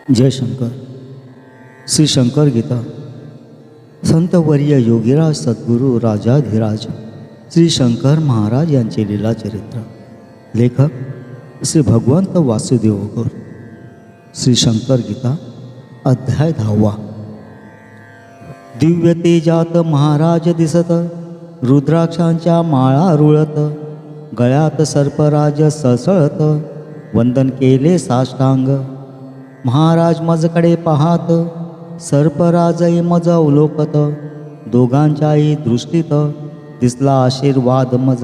जय शंकर. श्री शंकर गीता. संतवर्य योगीराज सद्गुरू राजाधिराज श्री शंकर महाराज यांचे लीला चरित्र. लेखक श्री भगवंत वासुदेवकर. श्री शंकर गीता अध्याय 10. दिव्य तेजात महाराज दिसत, रुद्राक्षांच्या माळा रुळत, गळ्यात सर्पराज सळसळत, वंदन केले साष्टांग. महाराज मजकडे पाहात, सर्पराजही मज अवलोकत, दोघांच्याही दृष्टीत दिसला आशीर्वाद मज.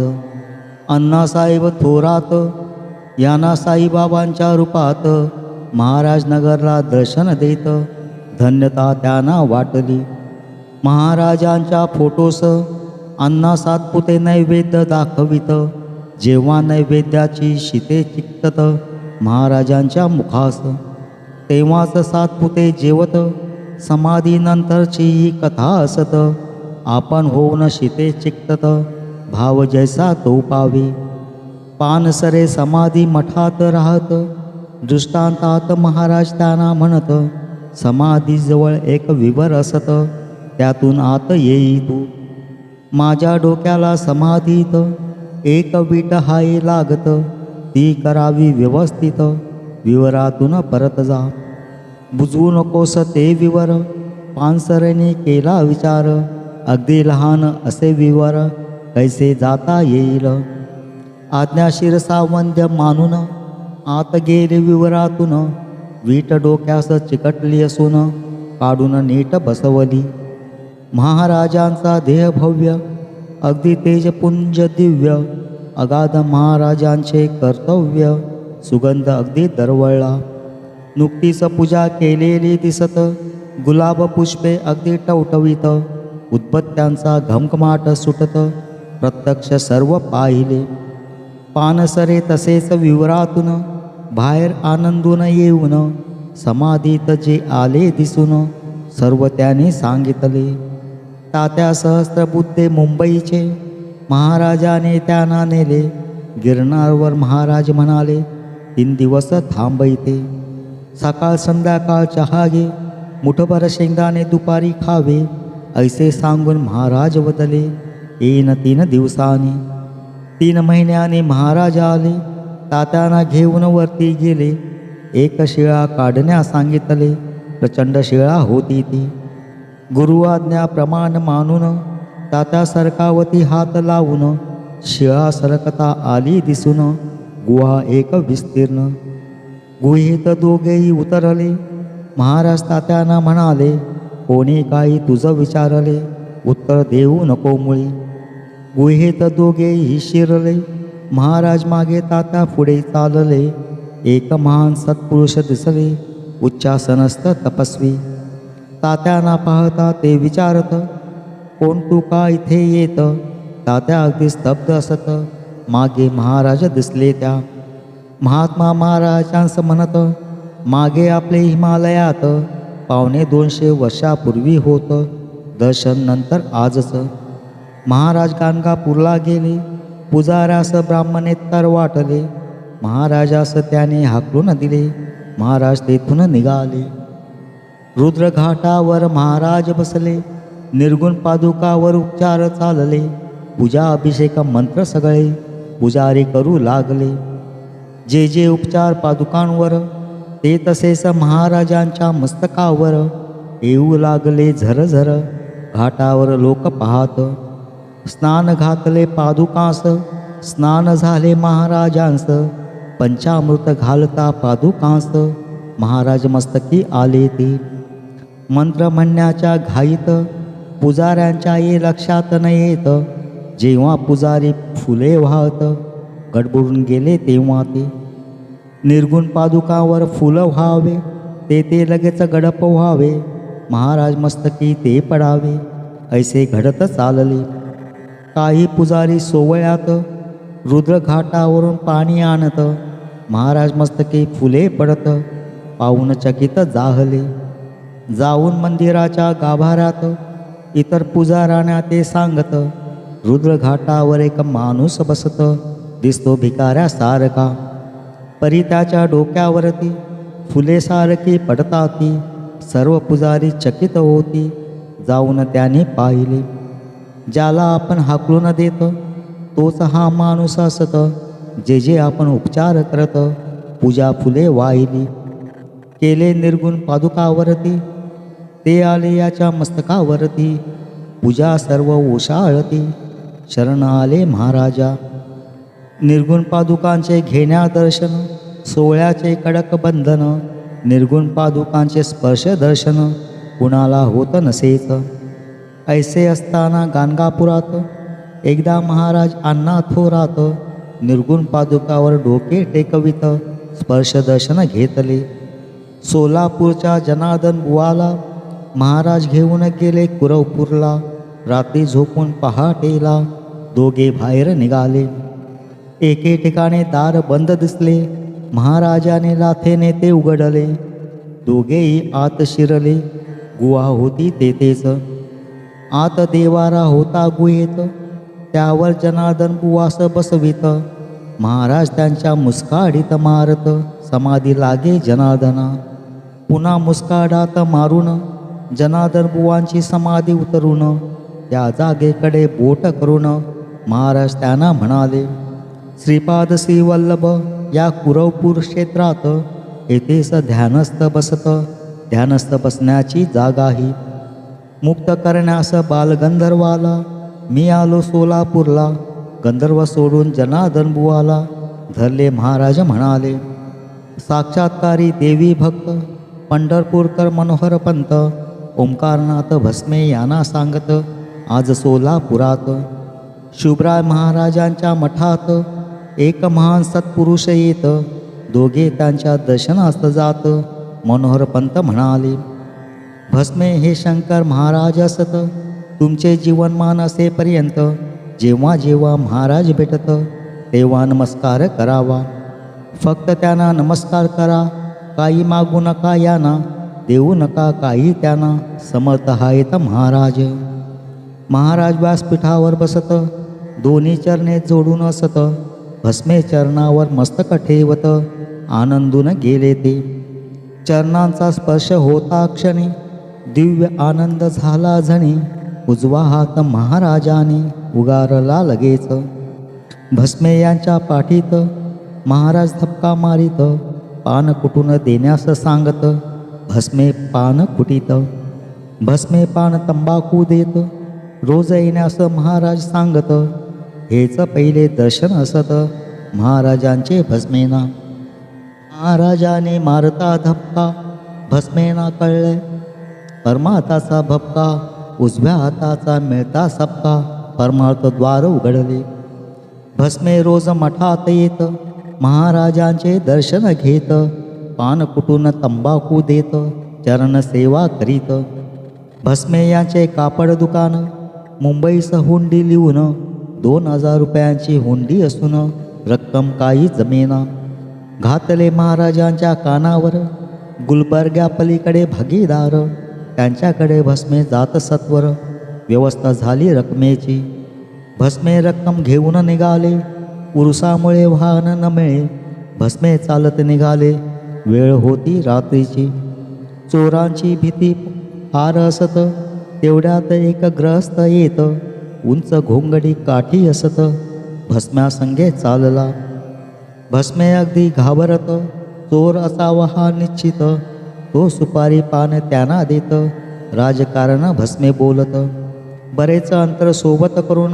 अण्णासाहेब थोरात यांना साईबाबांच्या रूपात महाराज नगरला दर्शन देत, धन्यता त्यांना वाटली. महाराजांच्या फोटोस अण्णा सातपुते नैवेद्य दाखवित, जेव्हा नैवेद्याची शिते चिकटत महाराजांच्या मुखास, तेव्हाच सातपुते जेवत. समाधीनंतरची ही कथा असत, आपण होऊन शिते चिकटत, भाव जैसा तो पावे. पानसरे समाधी मठात राहत, दृष्टांतात महाराज त्यांना म्हणत, समाधीजवळ एक विवर असत, त्यातून आत येई तू. माझ्या डोक्याला समाधीत एक वीट हाय लागत, ती करावी व्यवस्थित, विवरातून परत जा. बुजवू नकोस ते विवर, पानसरेने केला विचार, अगदी लहान असे विवर कैसे जाता येईल. आज्ञाशीर सावंद्य मानून आत गेले विवरातून, वीट डोक्यास चिकटली असून काढून नीट बसवली. महाराजांचा देह भव्य, अगदी तेजपुंज दिव्य, अगाध महाराजांचे कर्तव्य, सुगंध अगदी दरवळला. नुकतीच पूजा केलेली दिसत, गुलाब पुष्पे अगदी टवटवीत, उदबत्त्यांचा घमघमाट सुटत, प्रत्यक्ष सर्व पाहिले. पानसरे तसेच विवरातून बाहेर आनंदून येऊन, समाधीत जे आले दिसून सर्व त्याने सांगितले. तात्या सहस्त्रबुद्धे मुंबईचे, महाराजाने त्यांना नेले. गिरणारवर महाराज म्हणाले, 3 दिवस थांबयते. सकाळ संध्याकाळ चहा घे, मुठभर शेंगदाणे दुपारी खावे, ऐसे सांगून महाराज बदले. येईन 3 दिवसांनी. 3 महिन्याने महाराज आले, तात्यांना घेऊन वरती गेले. एक शिळा काढण्यास सांगितले, प्रचंड शिळा होती ती. गुरु आज्ञा प्रमाण मानून तात्या सरकावती हात लावून, शिळा सरकता आली दिसून, गुहा एक विस्तीर्ण. गुहेत दोघेही उतरले. महाराज तात्यांना म्हणाले, कोणी काही तुझं विचारले, उत्तर देऊ नको मुळी. गुहेत दोघेही शिरले. महाराज मागे, तात्या पुढे चालले. एक महान सत्पुरुष दिसले, उच्चासनस्थ तपस्वी. तात्यांना पाहता ते विचारत, कोण तू का इथे येत. तात्या अगदी स्तब्ध असत. मागे महाराज दिसले त्या. महात्मा महाराजांस म्हणत, मागे आपले हिमालयात 250 वर्षापूर्वी होत, दर्शन नंतर आजच. महाराज गाणगापूरला गेले. पुजाऱ्यास ब्राह्मणेतर वाटले. महाराजास त्याने हाकलून दिले. महाराज तेथून निघाले. रुद्रघाटावर महाराज बसले. निर्गुण पादुकावर उपचार चालले. पूजा अभिषेक मंत्र सगळे पुजारी करू लागले. जे जे उपचार पादुकांवर, ते तसेच महाराजांच्या मस्तकावर येऊ लागले झरझर. घाटावर लोक पाहत. स्नान घातले पादुकांस, स्नान झाले महाराजांस. पंचामृत घालता पादुकांस, महाराज मस्तकी आले ते. मंत्र म्हणण्याच्या घाईत पुजाऱ्यांच्या ये लक्षात न येत. जेव्हा पुजारी फुले वाहत गडबडून गेले, तेव्हा ते निर्गुण पादुकावर फुलं व्हावे, ते लगेच गडप व्हावे. महाराज मस्तकी ते पडावे, ऐसे घडत चालले. काही पुजारी सोवळ्यात रुद्रघाटावरून पाणी आणत. महाराज मस्तकी फुले पडत पाहून चकित जाहले. जाऊन मंदिराच्या गाभाऱ्यात इतर पुजाऱ्यांना ते सांगत, रुद्रघाटावर एक माणूस बसत दिसतो भिकाऱ्यासारखा. परी त्याच्या डोक्यावरती फुले सारखी पडताती, सर्व पुजारी चकित होती, जाऊन त्याने पाहिले. ज्याला आपण हाकलून देत, तोच हा माणूस असत, जे जे आपण उपचार करत, पूजा फुले वाहिली. केले निर्गुण पादुकावरती, ते आले याच्या मस्तकावरती, पूजा सर्व ओशाळती, शरण आले महाराजा. निर्गुण पादुकांचे घेण्या दर्शन, सोहळ्याचे कडक बंधन, निर्गुण पादुकांचे स्पर्श दर्शन, कुणाला होत नसेच. ऐसे असताना गाणगापुरात एकदा महाराज अण्णा थोरात, निर्गुण पादुकावर डोके टेकवित, स्पर्श दर्शन घेतले. सोलापूरच्या जनार्दन बुवाला महाराज घेऊन गेले कुरवपूरला. रात्री झोपून पहाटेला दोघे बाहेर निघाले. एके ठिकाणी दार बंद दिसले, महाराजाने लाथेने ते उघडले. दोघेही आत शिरले, गुहा होती तेथेच. आत देवारा होता गुहेत, त्यावर जनार्दन बुवास बसवित. महाराज त्यांच्या मुस्काडीत मारत, समाधी लागे जनार्दना. पुन्हा मुस्काडात मारून जनार्दन बुवांची समाधी उतरून, त्या जागेकडे बोट करून महाराज त्यांना म्हणाले, श्रीपाद श्रीवल्लभ या कुरवपूर क्षेत्रात येथेच ध्यानस्थ बसत, ध्यानस्थ बसण्याची जागाही. मुक्त करण्यास बालगंधर्वाला मी आलो सोलापूरला. गंधर्व सोडून जनार्दन बुवाला धरले महाराज म्हणाले. साक्षात्कारी देवी भक्त पंढरपूरकर मनोहर पंत, ओंकारनाथ भस्मे यांना सांगत आज सोलापुरात. शुभराय महाराजांच्या मठात एक महान सत्पुरुष येत, दोघे त्यांच्या दर्शनास जात. मनोहर पंत म्हणाले, भस्मे हे शंकर महाराज असत. तुमचे जीवनमान असेपर्यंत जेव्हा जेव्हा महाराज भेटत, तेव्हा नमस्कार करावा. फक्त त्यांना नमस्कार करा, काही मागू नका यांना, देऊ नका काही त्यांना. समर्थ आहेत महाराज. महाराज व्यासपीठावर बसत, दोन्ही चरणे जोडून असत. भस्मे चरणावर मस्तक ठेवत, आनंदून गेले ते. चरणांचा स्पर्श होता क्षणी, दिव्य आनंद झाला जणी. उजवा हात महाराजाने उगारला लगेच. भस्मे यांच्या पाठीत महाराज धपका मारित, पान कुटून देण्यास सांगत. भस्मे पान कुटीत. भस्मे पान तंबाखू देत, रोज येण्यास महाराज सांगत. हेच पहिले दर्शन असत महाराजांचे भस्मेना. महाराजाने मारता धपका, भस्मेना कळले परमार्थाचा भपका. उजव्या हाताचा मिळता सपका, परमार्थ द्वार उघडले. भस्मे रोज मठात येत, महाराजांचे दर्शन घेत. पान कुटून तंबाखू देत, चरण सेवा करीत. भस्मे यांचे कापड दुकान, मुंबईस हुंडी लिहून. 2000 रुपयांची हुंडी असून रक्कम काही जमेना. घातले महाराजांच्या कानावर, गुलबर्ग्या पलीकडे भागीदार. त्यांच्याकडे भस्मे जात सत्वर, व्यवस्था झाली रकमेची. भस्मे रक्कम घेऊन निघाले, उरुसामुळे वाहन न मिळे. भस्मे चालत निघाले, वेळ होती रात्रीची. चोरांची भीती फार असत, तेवढ्यात एक ग्रहस्थ येत. उंच घोंगडी काठी असत, भस्म्यासंगे चालला. भस्मे अगदी घाबरत, चोर असावा हा निश्चित. तो सुपारी पान त्यांना देत, राजकारण भस्मे बोलत. बरेच अंतर सोबत करून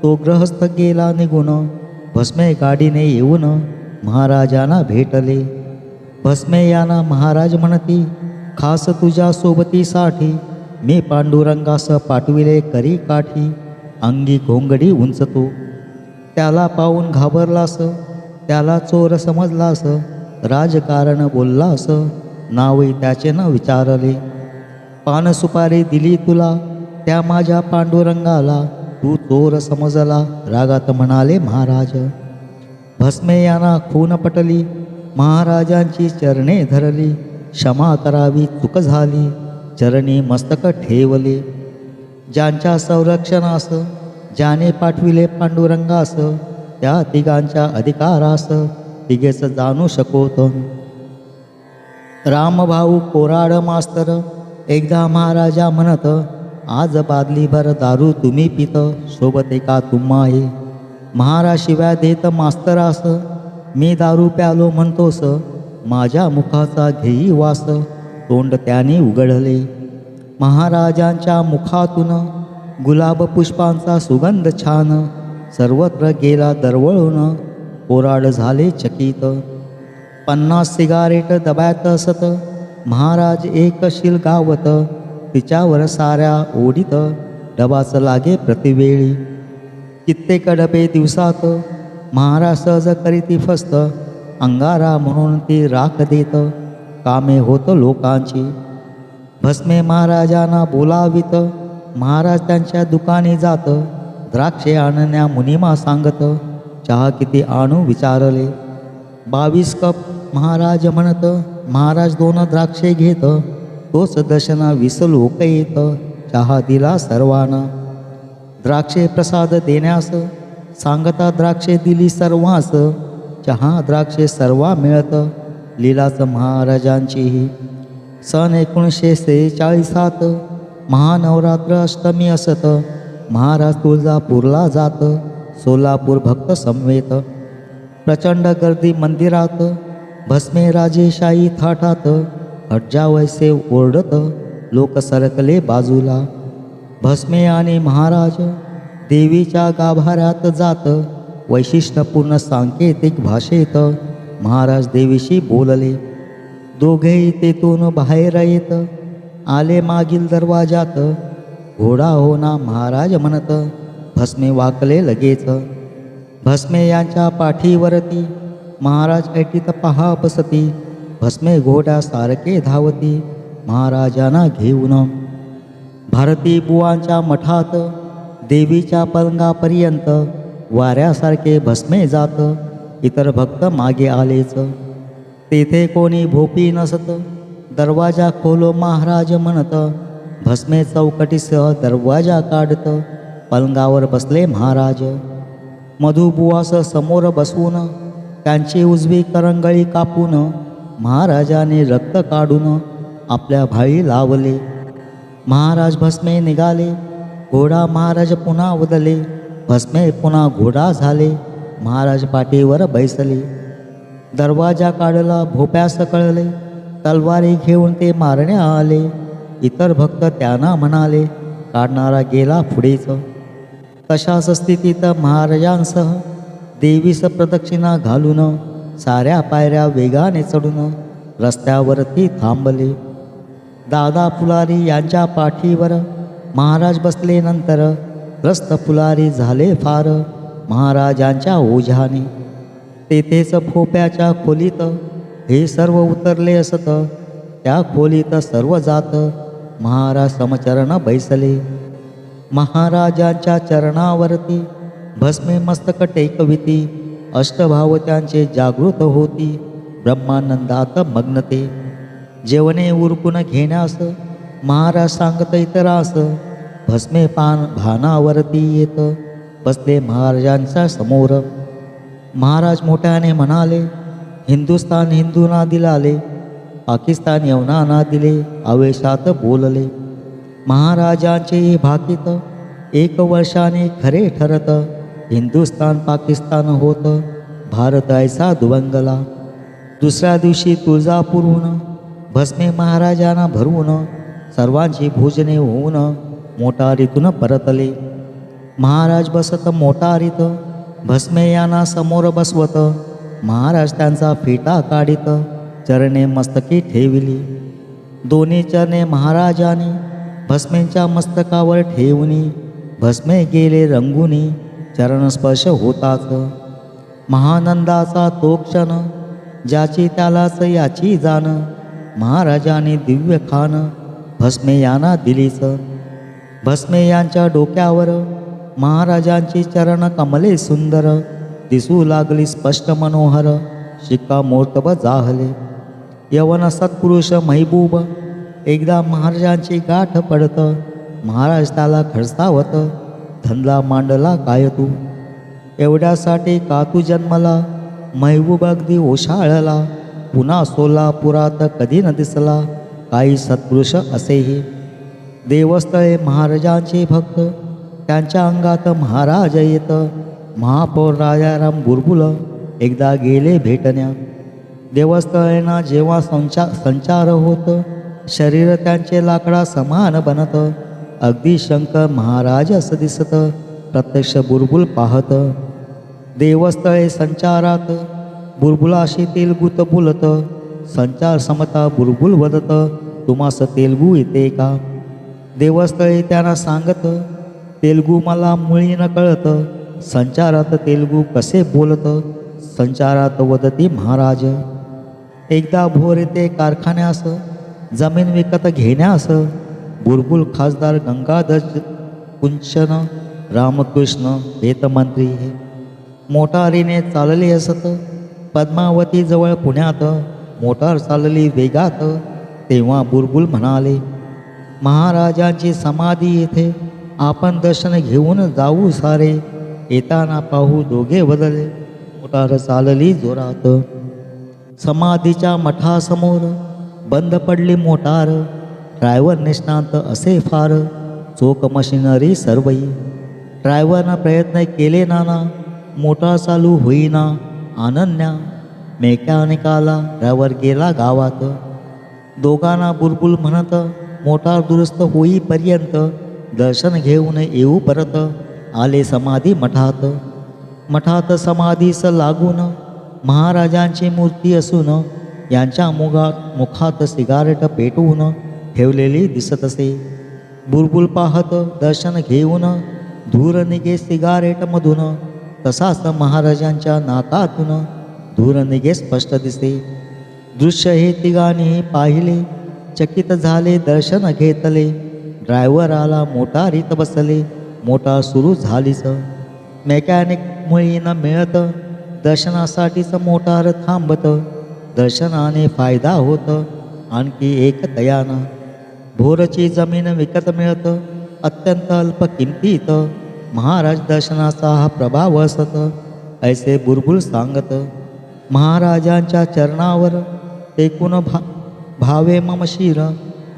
तो ग्रहस्थ गेला निघून. भस्मे गाडीने येऊन महाराजांना भेटले. भस्मे यांना महाराज म्हणती, खास तुझ्या सोबतीसाठी मी पांडुरंगास पाठविले करी काठी. अंगी घोंगडी उंचतो, त्याला पाहून घाबरलास, त्याला चोर समजलास. राजकारण बोललास, नावही त्याचे न विचारले. पान सुपारी दिली तुला त्या माझ्या पांडुरंगाला. तू चोर समजला, रागात म्हणाले महाराज. भस्मे यांना खून पटली, महाराजांची चरणे धरली. क्षमा करावी चूक झाली, चरणी मस्तक ठेवले. ज्यांच्या संरक्षणास ज्याने पाठविले पांडुरंगास, त्या तिघांच्या अधिकारास तिघेच जाणू शकोत. रामभाऊ कोराड मास्तर एकदा महाराजा म्हणत, आज बादलीभर दारू तुम्ही पित, सोबत एका तुम्हाही. महाराज शिवाय देत मास्तरास, मी दारू प्यालो म्हणतोस, माझ्या मुखाचा घेई वास. तोंड त्याने उघडले, महाराजांच्या मुखातून गुलाब पुष्पांचा सुगंध छान. सर्वत्र गेला दरवळून, कोराड झाले चकित. 50 सिगारेट दब्यात असत, महाराज एक शील गावत. तिच्यावर साऱ्या ओढीत, डबाच लागे प्रतिवेळी. कित्येक डबे दिवसात, महाराज सहज करीती फस्त. अंगारा म्हणून ती राख देत, कामे होत लोकांची. भस्मे महाराजांना बोलावित, महाराज त्यांच्या दुकानी जात. द्राक्षे आणण्या मुनिमा सांगत, चहा किती आणू विचारले. 22 कप महाराज म्हणत, महाराज 2 द्राक्षे घेत. तोच दशना 20 लोक येत, चहा दिला सर्वांना. द्राक्षे प्रसाद देण्यास सांगता, द्राक्षे दिली सर्वांस. चहा द्राक्षे सर्वा मिळत, लीलाच महाराजांचीही. सन 1946 महानवरात्र अष्टमी असत. महाराज तुळजापूरला जात, सोलापूर भक्त समवेत. प्रचंड गर्दी मंदिरात, भस्मे राजेशाही थाटात. हज्जा वैसे ओरडत, लोक सरकले बाजूला. भस्मे आणि महाराज देवीच्या गाभाऱ्यात जात. वैशिष्ट्यपूर्ण सांकेतिक भाषेत महाराज देवीशी बोलले. दोघेही तेथून बाहेर येत, आले मागील दरवाजात. घोडा हो ना महाराज म्हणत, भस्मे वाकले लगेच. भस्मे यांच्या पाठीवरती महाराज ऐटीत पहा बसती. भस्मे घोड्यासारखे धावती, महाराजांना घेऊन. भारती बुवांच्या मठात देवीच्या पलंगापर्यंत वाऱ्यासारखे भस्मे जात. इतर भक्त मागे आलेच, तेथे कोणी भोपी नसत. दरवाजा खोलो महाराज म्हणत, भस्मे चौकटीसह दरवाजा काढत. पलंगावर बसले महाराज. मधुबुवास समोर बसवून, त्यांची उजवी करंगळी कापून, महाराजाने रक्त काढून आपल्या भाळी लावले. महाराज भस्मे निघाले, घोडा महाराज पुन्हा वदले. भस्मे पुन्हा घोडा झाले, महाराज पाठीवर बैसले. दरवाजा काढला, भोप्यास कळले. तलवारी घेऊन ते मारण्या आले. इतर भक्त त्यांना म्हणाले, काढणारा गेला पुढेच. तशाच स्थितीत महाराजांसह देवीस प्रदक्षिणा घालून साऱ्या पायऱ्या वेगाने चढून रस्त्यावरती थांबले. दादा फुलारी यांच्या पाठीवर महाराज बसले. नंतर ग्रस्त फुलारी झाले फार महाराजांच्या ओझ्याने. तेथेच भोप्याच्या खोलीत हे सर्व उतरले असत. त्या खोलीत सर्व जात महाराज समचरण बैसले. महाराजांच्या चरणावरती भस्मे मस्तक टेकविती. अष्टभाव त्यांचे जागृत होती, ब्रह्मानंदात मग्न ते. जेवणे उरकून घेण्यास महाराज सांगत इतरास. भस्मे भानावरती येत बसले महाराजांच्या समोर. महाराज मोठ्याने म्हणाले, हिंदुस्तान हिंदूंना दिलाले, पाकिस्तान यवनांना दिले. आवेशात बोलले. महाराजांचे भाकीत 1 वर्षाने खरे ठरत. हिंदुस्तान पाकिस्तान होत, भारत ऐसा दुबंगला. दुसऱ्या दिवशी तुळजापूरहून भस्मे महाराजांना भरवून सर्वांची भोजने होऊन मोटारीतून परतले. महाराज बसत मोटारीत, भस्मे यांना समोर बसवत. महाराज त्यांचा फेटा काढीत, चरणे मस्तकी ठेविली. दोन्ही चरणे महाराजांनी भस्मेंच्या मस्तकावर ठेवूनी. भस्मे गेले रंगुनी, चरणस्पर्श होताच. महानंदाचा तो क्षण, ज्याची त्यालाच याची जाण. महाराजांनी दिव्य खान भस्मे यांना दिलीच. भस्मे यांच्या डोक्यावर महाराजांची चरण कमले सुंदर. दिसू लागली स्पष्ट मनोहर, शिक्कामोर्तब जाहले. यवन सत्पुरुष महबूब एकदा महाराजांची गाठ पडत. महाराज त्याला खडसावत, धनला मांडला काय तू, एवढ्यासाठी का तू जन्मला. महबूब अगदी ओशाळला, पुन्हा सोलापुरात कधी न दिसला काही सत्पुरुष असेही. देवस्थळे महाराजांचे भक्त त्यांच्या अंगात महाराज येत. महापौर राजाराम बुलबुल एकदा गेले भेटण्या. देवस्थळेना जेव्हा संचार होत शरीर त्यांचे लाकडा समान बनत. अगदी शंकर महाराज असं दिसत प्रत्यक्ष बुलबुल पाहत. देवस्थळे संचारात बुलबुलाशी तेलगूत बोलत. संचार समता बुलबुल वदत तुम्हास तेलगू येते का. देवस्थळे त्यांना सांगत तेलगू मला मुळी न कळत. संचारात तेलगू कसे बोलत. संचारात वदती महाराज. एकदा भोर येते कारखान्यास जमीन विकत घेण्यास. बुलबुल खासदार गंगाधर कुंचन रामकृष्ण बेतमंत्री हे मोटारीने चालले असत. पद्मावतीजवळ पुण्यात मोटार चालली वेगात. तेव्हा बुलबुल म्हणाले महाराजांची समाधी येथे आपण दर्शन घेऊन जाऊ सारे. येताना पाहू दोघे बदलले मोटार चालली जोरात. समाधीच्या मठासमोर बंद पडली मोटार. ड्रायव्हर निष्णांत असे फार चोख मशिनरी सर्वई. ड्रायव्हरनं प्रयत्न केले नाना मोटार चालू होईना. अनन्या मेकॅनिकाला ड्रायव्हर गेला गावात. दोघांना बुलबुल म्हणत मोटार दुरुस्त होईपर्यंत दर्शन घेऊन येऊ परत. आले समाधी मठात. मठात समाधीस लागून महाराजांची मूर्ती असून यांच्या मुखात सिगारेट पेटवून ठेवलेली दिसत असे. बुलबुल पाहत दर्शन घेऊन धूर निघे सिगारेटमधून. तसाच महाराजांच्या नाकातून धूर निघे स्पष्ट दिसे. दृश्य हे तिघांनी पाहिले. चकित झाले दर्शन घेतले. ड्रायव्हर आला मोटारीत बसले. मोटार सुरू झालीच. मेकॅनिक मुळी न मिळत. दर्शनासाठीच मोटार थांबत. दर्शनाने फायदा होत आणखी एक तयानं. भोरची जमीन विकत मिळत अत्यंत अल्प किमतीत. महाराज दर्शनाचा हा प्रभाव असत ऐसे बुलबुल सांगत. महाराजांच्या चरणावर टेकून भावे मम शिर.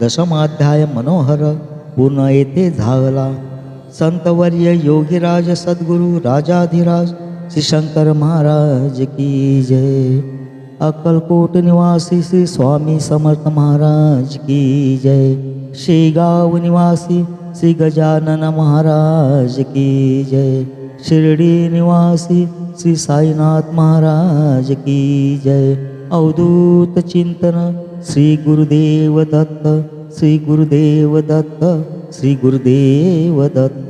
दशमाध्याय मनोहर पूर्ण येथे झाला. संतवर्य योगीराज सद्गुरु राजाधिराज श्री शंकर महाराज की जय. अक्कलकोट निवासी श्री स्वामी समर्थ महाराज की जय. शेगाव निवासी श्री गजानन महाराज की जय. शिर्डी निवासी श्री साईनाथ महाराज की जय. अवधूत चिंतन श्री गुरुदेव दत्त. श्री गुरुदेव दत्त. श्री गुरुदेव दत्त.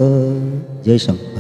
जय शंकर.